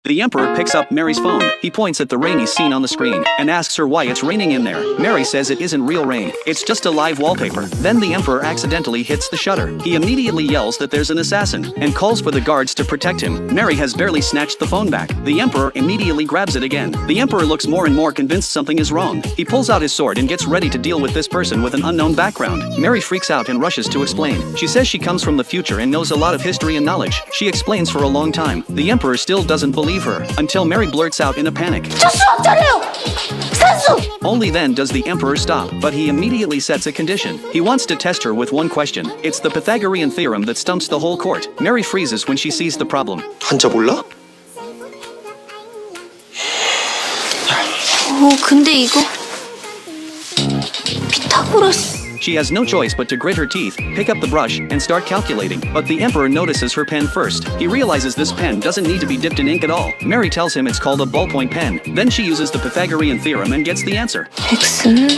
The Emperor picks up Mary's phone. He points at the rainy scene on the screen and asks her why it's raining in there. Mary says it isn't real rain, it's just a live wallpaper. Then the Emperor accidentally hits the shutter. He immediately yells that there's an assassin and calls for the guards to protect him. Mary has barely snatched the phone back. The Emperor immediately grabs it again. The Emperor looks more and more convinced something is wrong. He pulls out his sword and gets ready to deal with this person with an unknown background. Mary freaks out and rushes to explain. She says she comes from the future and knows a lot of history and knowledge. She explains for a long time. The Emperor still doesn't believe her until Mary blurts out in a panic. Only then does the Emperor stop, but he immediately sets a condition. He wants to test her with one question. It's the Pythagorean theorem that stumps the whole court. Mary freezes when she sees the problem. 한자 몰라? 근데 이거 피타고라스. She has no choice but to grit her teeth, pick up the brush, and start calculating. But the Emperor notices her pen first. He realizes this pen doesn't need to be dipped in ink at all. Mary tells him it's called a ballpoint pen. Then she uses the Pythagorean theorem and gets the answer. X는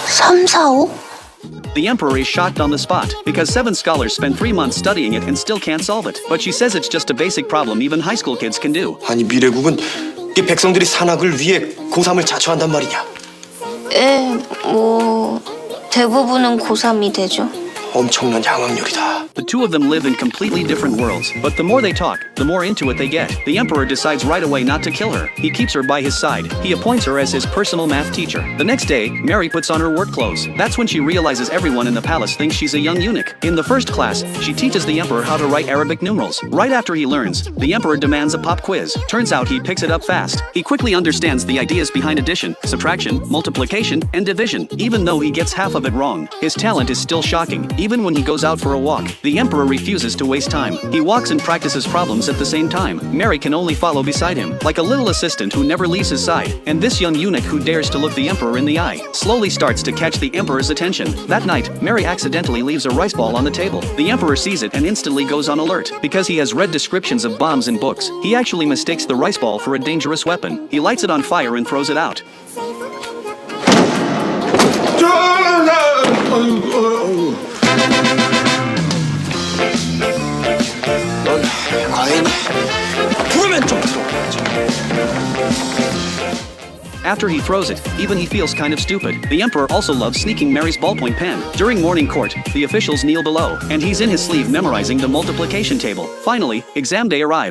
3, 4, 5? The Emperor is shocked on the spot, because 7 scholars spent 3 months studying it and still can't solve it. But she says it's just a basic problem even high school kids can do. 아니 미래국은 이 백성들이 산학을 위해 고3을 자처한단 말이냐? 대부분은 고3이 되죠. 엄청난 양악률이다. The two of them live in completely different worlds, but the more they talk, the more into it they get. The Emperor decides right away not to kill her. He keeps her by his side. He appoints her as his personal math teacher. The next day, Mary puts on her work clothes. That's when she realizes everyone in the palace thinks she's a young eunuch. In the first class, she teaches the Emperor how to write Arabic numerals. Right after he learns, the Emperor demands a pop quiz. Turns out he picks it up fast. He quickly understands the ideas behind addition, subtraction, multiplication, and division. Even though he gets half of it wrong, his talent is still shocking. Even when he goes out for a walk, the Emperor refuses to waste time. He walks and practices problems at the same time. Mary can only follow beside him, like a little assistant who never leaves his side. And this young eunuch who dares to look the Emperor in the eye slowly starts to catch the Emperor's attention. That night, Mary accidentally leaves a rice ball on the table. The Emperor sees it and instantly goes on alert. Because he has read descriptions of bombs in books, he actually mistakes the rice ball for a dangerous weapon. He lights it on fire and throws it out. After he throws it, even he feels kind of stupid. The Emperor also loves sneaking Mary's ballpoint pen. During morning court, the officials kneel below, and he's in his sleeve memorizing the multiplication table. Finally, exam day arrives.